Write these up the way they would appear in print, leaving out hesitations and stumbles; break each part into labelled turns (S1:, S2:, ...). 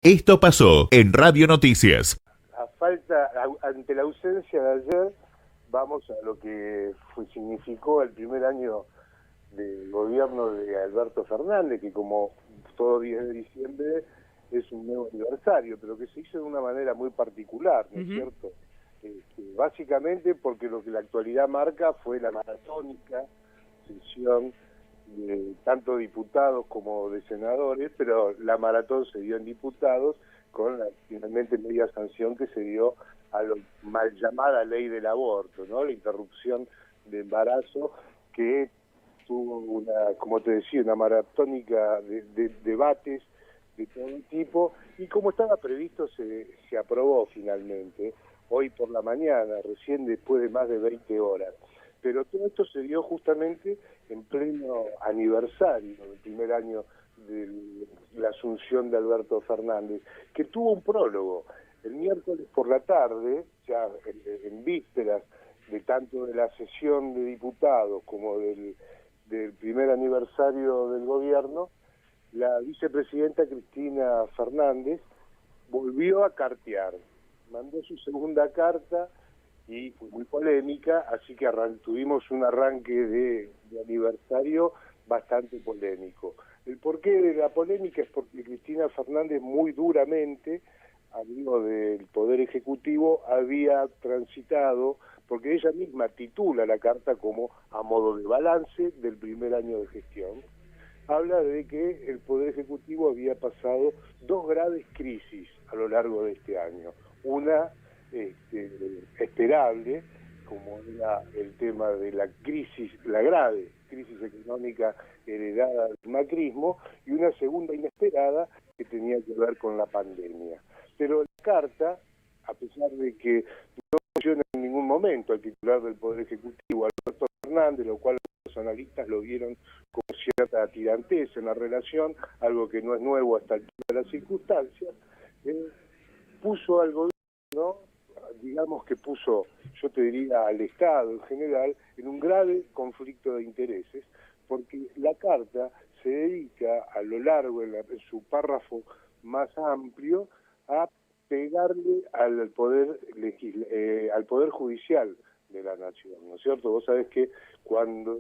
S1: Esto pasó en Radio Noticias.
S2: Ante la ausencia de ayer, vamos a lo que significó el primer año del gobierno de Alberto Fernández, que como todo 10 de diciembre es un nuevo aniversario, pero que se hizo de una manera muy particular, ¿no es cierto? Básicamente porque lo que la actualidad marca fue la maratónica sesión de tanto diputados como de senadores, pero la maratón se dio en diputados con la finalmente media sanción que se dio a la mal llamada ley del aborto, ¿no? La interrupción de embarazo, que tuvo una, como te decía, una maratónica de debates de todo tipo, y como estaba previsto se aprobó finalmente, hoy por la mañana, recién después de más de 20 horas. Pero todo esto se dio justamente en pleno aniversario del primer año de la asunción de Alberto Fernández, que tuvo un prólogo. El miércoles por la tarde, ya en vísperas de tanto de la sesión de diputados como del primer aniversario del gobierno, la vicepresidenta Cristina Fernández volvió a cartear, mandó su segunda carta y fue muy polémica, así que tuvimos un arranque de aniversario bastante polémico. El porqué de la polémica es porque Cristina Fernández muy duramente, amigo del Poder Ejecutivo, había transitado, porque ella misma titula la carta como a modo de balance del primer año de gestión, habla de que el Poder Ejecutivo había pasado dos graves crisis a lo largo de este año. Una esperable, como era el tema de la crisis, la grave crisis económica heredada del macrismo, y una segunda inesperada que tenía que ver con la pandemia. Pero la carta, a pesar de que no menciona en ningún momento al titular del Poder Ejecutivo, Alberto Fernández, lo cual los analistas lo vieron con cierta tirantez en la relación, algo que no es nuevo hasta el punto de las circunstancias, puso al gobierno, digamos que puso, yo te diría, al Estado en general, en un grave conflicto de intereses, porque la carta se dedica a lo largo, en su párrafo más amplio, a pegarle al poder judicial de la nación, ¿no es cierto? Vos sabés que cuando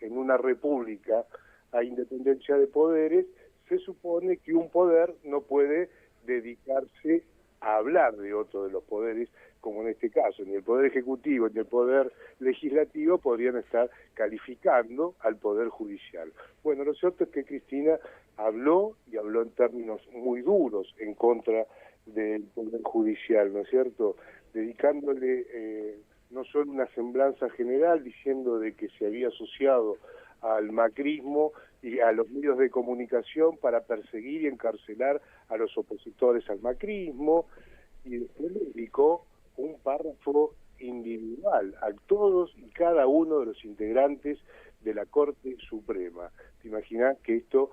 S2: en una república hay independencia de poderes, se supone que un poder no puede dedicarse a hablar de otro de los poderes, como en este caso, ni el Poder Ejecutivo ni el Poder Legislativo podrían estar calificando al Poder Judicial. Bueno, lo cierto es que Cristina habló, y habló en términos muy duros en contra del Poder Judicial, ¿no es cierto?, dedicándole no solo una semblanza general, diciendo de que se había asociado al macrismo y a los medios de comunicación para perseguir y encarcelar a los opositores al macrismo, y después le dedicó un párrafo individual a todos y cada uno de los integrantes de la Corte Suprema. ¿Te imaginas que esto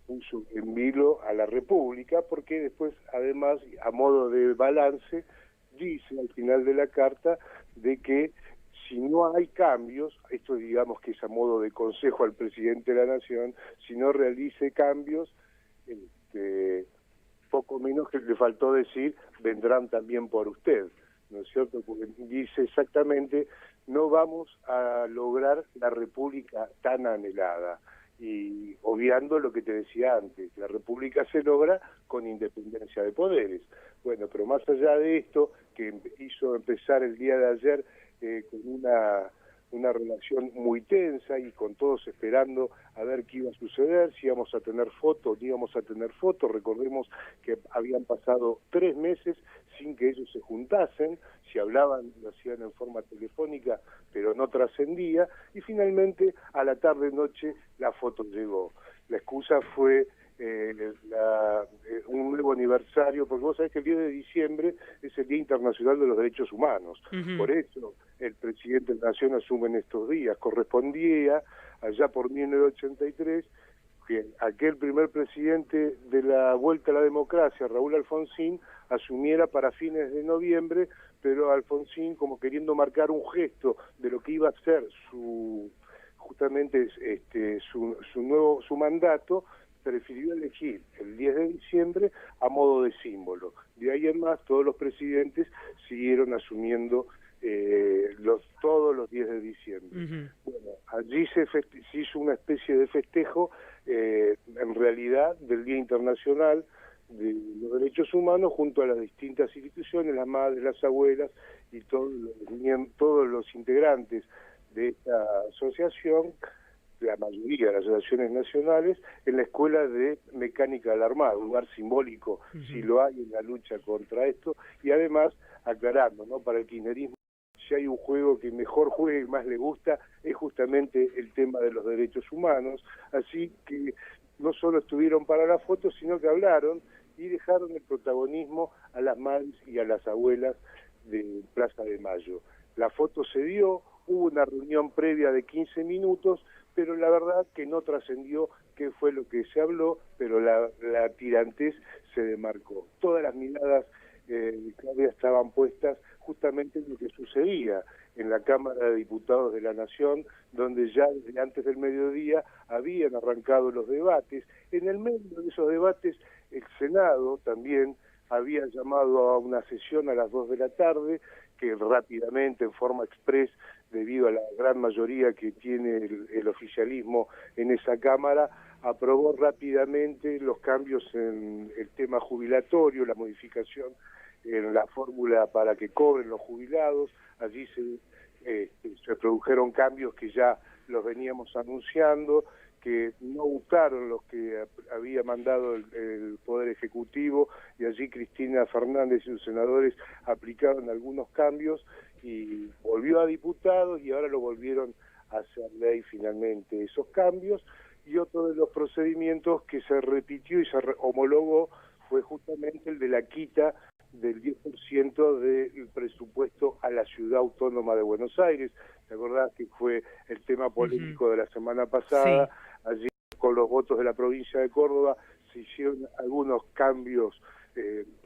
S2: puso en vilo a la República? Porque después, además, a modo de balance, dice al final de la carta de que si no hay cambios, esto digamos que es a modo de consejo al presidente de la Nación, si no realice cambios, poco menos que le faltó decir, vendrán también por usted, ¿no es cierto? Porque dice exactamente, no vamos a lograr la república tan anhelada, y obviando lo que te decía antes, la república se logra con independencia de poderes. Bueno, pero más allá de esto, que hizo empezar el día de ayer con una relación muy tensa y con todos esperando a ver qué iba a suceder, si íbamos a tener fotos, ni íbamos a tener fotos. Recordemos que habían pasado 3 meses sin que ellos se juntasen, si hablaban lo hacían en forma telefónica, pero no trascendía, y finalmente a la tarde-noche la foto llegó. La excusa fue un nuevo aniversario, porque vos sabés que el 10 de diciembre es el Día Internacional de los Derechos Humanos. Por eso el presidente de la Nación asume en estos días. Correspondía allá por 1983 que aquel primer presidente de la Vuelta a la Democracia, Raúl Alfonsín, asumiera para fines de noviembre, pero Alfonsín, como queriendo marcar un gesto de lo que iba a ser su mandato, prefirió elegir el 10 de diciembre a modo de símbolo. De ahí en más, todos los presidentes siguieron asumiendo todos los 10 de diciembre. Bueno, allí se hizo una especie de festejo, en realidad, del Día Internacional de los Derechos Humanos, junto a las distintas instituciones, las madres, las abuelas y todos los integrantes de esta asociación, la mayoría de las asociaciones nacionales, en la Escuela de Mecánica de la Armada, un lugar simbólico, si lo hay, en la lucha contra esto, y además, aclarando, ¿no?, para el kirchnerismo, si hay un juego que mejor juegue y más le gusta, es justamente el tema de los derechos humanos, así que no solo estuvieron para la foto, sino que hablaron y dejaron el protagonismo a las madres y a las abuelas de Plaza de Mayo. La foto se dio, hubo una reunión previa de 15 minutos, pero la verdad que no trascendió qué fue lo que se habló, pero la tirantez se demarcó. Todas las miradas de Claudia estaban puestas justamente en lo que sucedía en la Cámara de Diputados de la Nación, donde ya desde antes del mediodía habían arrancado los debates. En el medio de esos debates, el Senado también había llamado a una sesión a las 2 de la tarde, que rápidamente, en forma express, debido a la gran mayoría que tiene el oficialismo en esa Cámara, aprobó rápidamente los cambios en el tema jubilatorio, la modificación en la fórmula para que cobren los jubilados. Allí se produjeron cambios que ya los veníamos anunciando, que no gustaron los que había mandado el Poder Ejecutivo, y allí Cristina Fernández y sus senadores aplicaron algunos cambios y volvió a diputados, y ahora lo volvieron a hacer ley finalmente esos cambios. Y otro de los procedimientos que se repitió y se homologó fue justamente el de la quita del 10% del presupuesto a la Ciudad Autónoma de Buenos Aires. ¿Te acordás que fue el tema polémico de la semana pasada? Sí. Allí, con los votos de la provincia de Córdoba, se hicieron algunos cambios,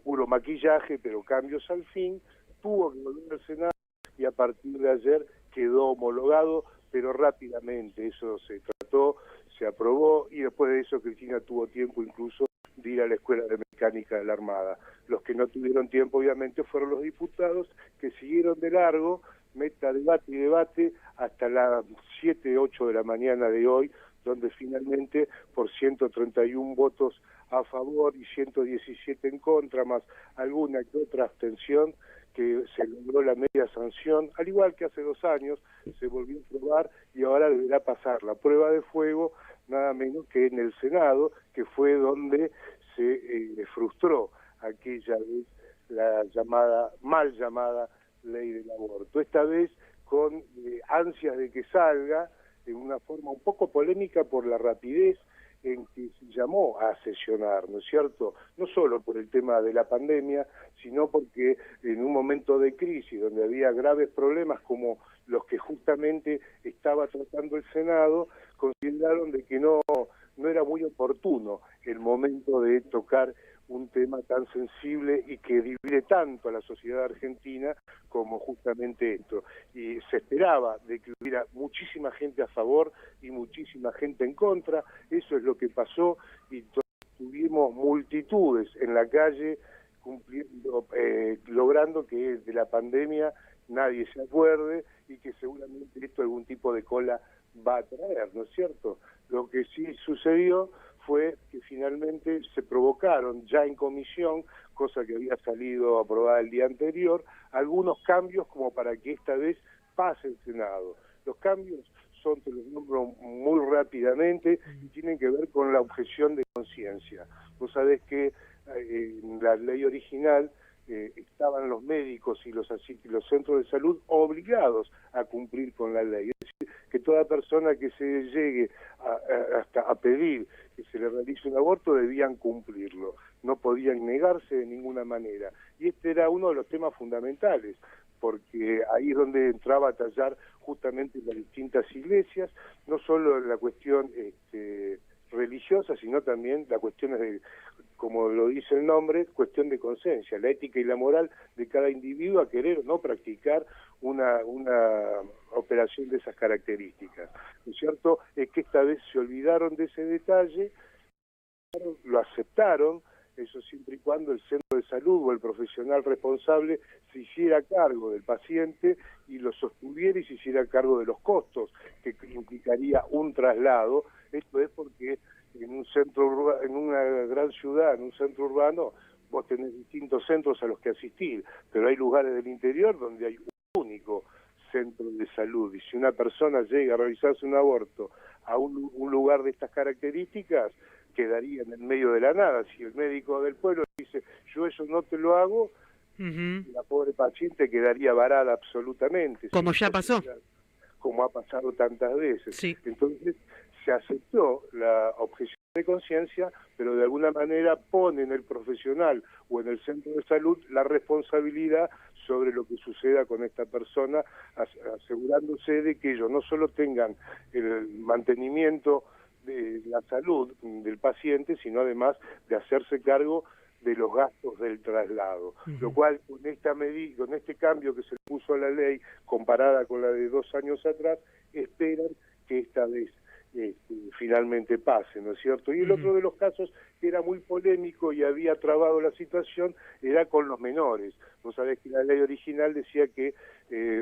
S2: puro maquillaje, pero cambios al fin. Tuvo que volver al Senado y a partir de ayer quedó homologado, pero rápidamente eso se trató, se aprobó, y después de eso Cristina tuvo tiempo incluso de ir a la Escuela de Mecánica de la Armada. Los que no tuvieron tiempo, obviamente, fueron los diputados, que siguieron de largo, meta debate y debate, hasta las 7, 8 de la mañana de hoy, donde finalmente, por 131 votos a favor y 117 en contra, más alguna que otra abstención, que se logró la media sanción, al igual que hace 2 años, se volvió a probar y ahora deberá pasar la prueba de fuego, nada menos que en el Senado, que fue donde se frustró aquella vez la mal llamada ley del aborto. Esta vez con ansias de que salga, en una forma un poco polémica por la rapidez en que se llamó a sesionar, ¿no es cierto? No solo por el tema de la pandemia, sino porque en un momento de crisis donde había graves problemas como los que justamente estaba tratando el Senado, consideraron de que no era muy oportuno el momento de tocar un tema tan sensible y que divide tanto a la sociedad argentina como justamente esto. Y se esperaba de que hubiera muchísima gente a favor y muchísima gente en contra. Eso es lo que pasó, y tuvimos multitudes en la calle cumpliendo, logrando que de la pandemia nadie se acuerde, y que seguramente esto algún tipo de cola va a traer, ¿no es cierto? Lo que sí sucedió fue que finalmente se provocaron ya en comisión, cosa que había salido aprobada el día anterior, algunos cambios como para que esta vez pase el Senado. Los cambios son, te los nombro muy rápidamente, y tienen que ver con la objeción de conciencia. Vos sabés que en la ley original estaban los médicos y los centros de salud obligados a cumplir con la ley. Es decir, que toda persona que se llegue hasta a pedir que se le realice un aborto debían cumplirlo, no podían negarse de ninguna manera. Y este era uno de los temas fundamentales, porque ahí es donde entraba a tallar justamente las distintas iglesias, no solo la cuestión religiosa, sino también las cuestiones de, como lo dice el nombre, cuestión de conciencia, la ética y la moral de cada individuo a querer o no practicar una operación de esas características. Lo cierto es que esta vez se olvidaron de ese detalle, lo aceptaron, eso siempre y cuando el centro de salud o el profesional responsable se hiciera cargo del paciente y lo sostuviera y se hiciera cargo de los costos que implicaría un traslado. Esto es porque en un centro en una gran ciudad, en un centro urbano, vos tenés distintos centros a los que asistir, pero hay lugares del interior donde hay un único centro de salud, y si una persona llega a realizarse un aborto a un lugar de estas características, quedaría en el medio de la nada. Si el médico del pueblo dice, yo eso no te lo hago, la pobre paciente quedaría varada absolutamente.
S3: Como ya pasó.
S2: Como ha pasado tantas veces.
S3: Sí.
S2: Entonces se aceptó la objeción de conciencia, pero de alguna manera pone en el profesional o en el centro de salud la responsabilidad sobre lo que suceda con esta persona, asegurándose de que ellos no solo tengan el mantenimiento de la salud del paciente, sino además de hacerse cargo de los gastos del traslado, lo cual con esta medida, con este cambio que se le puso a la ley comparada con la de 2 años atrás, esperan que esta vez finalmente pase, ¿no es cierto? Y el otro de los casos que era muy polémico y había trabado la situación era con los menores. Vos sabés que la ley original decía que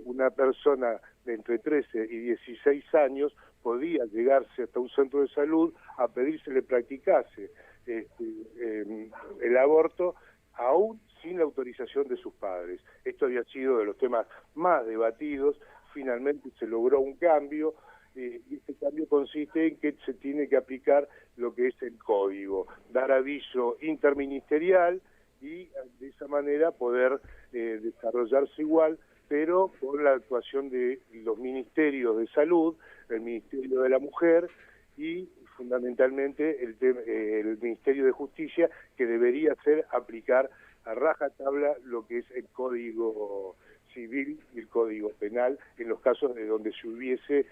S2: una persona de entre 13 y 16 años podía llegarse hasta un centro de salud a pedir se le practicase el aborto, aún sin la autorización de sus padres. Esto había sido de los temas más debatidos. Finalmente se logró un cambio, y este cambio consiste en que se tiene que aplicar lo que es el código, dar aviso interministerial y de esa manera poder desarrollarse igual, pero con la actuación de los ministerios de salud, el Ministerio de la Mujer y fundamentalmente el Ministerio de Justicia, que debería aplicar a rajatabla lo que es el Código Civil y el Código Penal en los casos de donde se hubiese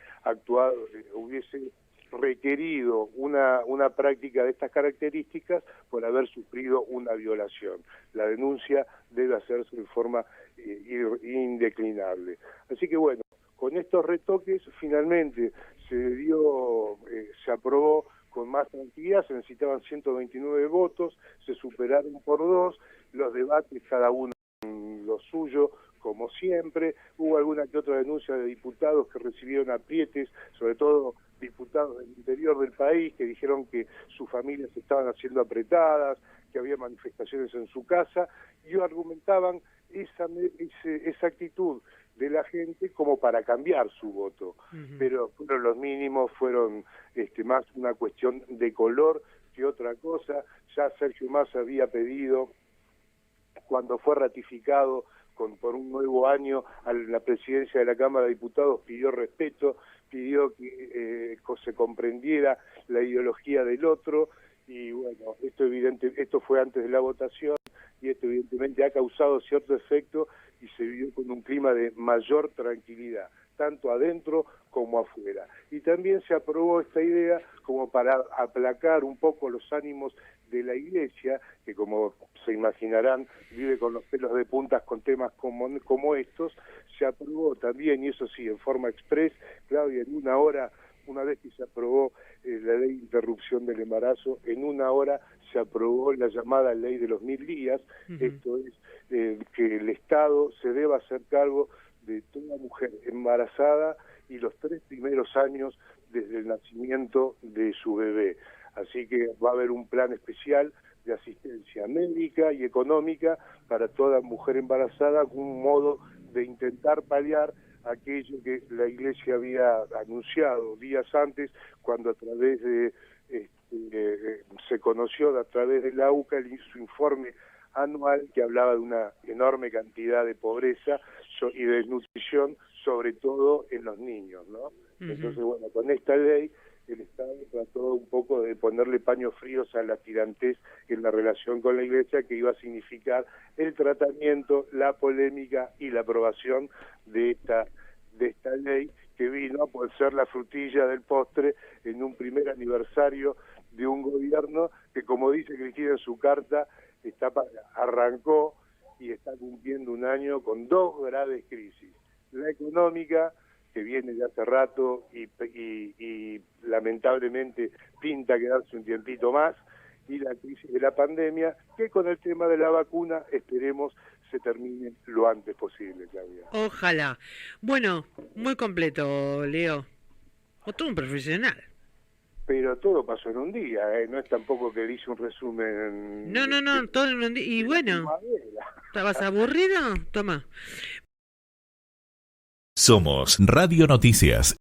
S2: requerido una práctica de estas características por haber sufrido una violación. La denuncia debe hacerse de forma indeclinable. Así que bueno, con estos retoques finalmente se aprobó con más tranquilidad, se necesitaban 129 votos, se superaron por 2, los debates cada uno en lo suyo, como siempre. Hubo alguna que otra denuncia de diputados que recibieron aprietes, sobre todo diputados del interior del país, que dijeron que sus familias estaban haciendo apretadas, que había manifestaciones en su casa, y argumentaban esa actitud de la gente como para cambiar su voto, pero los mínimos, fueron más una cuestión de color que otra cosa. Ya Sergio Massa había pedido, cuando fue ratificado por un nuevo año a la presidencia de la Cámara de Diputados, pidió respeto, pidió que se comprendiera la ideología del otro, y bueno, esto fue antes de la votación, y esto evidentemente ha causado cierto efecto y se vivió con un clima de mayor tranquilidad, tanto adentro como afuera. Y también se aprobó esta idea como para aplacar un poco los ánimos de la Iglesia, que como se imaginarán vive con los pelos de puntas con temas como estos. Se aprobó también, y eso sí, en forma express, Claudia, en una hora, una vez que se aprobó la ley de interrupción del embarazo, en una hora se aprobó la llamada ley de los 1000 días, esto es que el Estado se deba hacer cargo de toda mujer embarazada y los 3 primeros años desde el nacimiento de su bebé. Así que va a haber un plan especial de asistencia médica y económica para toda mujer embarazada, un modo de intentar paliar aquello que la Iglesia había anunciado días antes, cuando a través de se conoció a través de la UCA su informe anual que hablaba de una enorme cantidad de pobreza y de desnutrición, sobre todo en los niños, ¿no? Entonces, bueno, con esta ley el Estado trató un poco de ponerle paños fríos a la tirantez en la relación con la Iglesia, que iba a significar el tratamiento, la polémica y la aprobación de esta ley, que vino a ser la frutilla del postre en un primer aniversario de un gobierno que, como dice Cristina en su carta, arrancó y está cumpliendo un año con 2 graves crisis: la económica, que viene de hace rato y lamentablemente pinta quedarse un tiempito más, y la crisis de la pandemia, que con el tema de la vacuna esperemos se termine lo antes posible, Claudia.
S3: Ojalá. Bueno, muy completo, Leo. O todo un profesional.
S2: Pero todo pasó en un día, no es tampoco que le hice un resumen.
S3: No, todo en un día. Y bueno, ¿estabas aburrido? Toma.
S1: Somos Radio Noticias.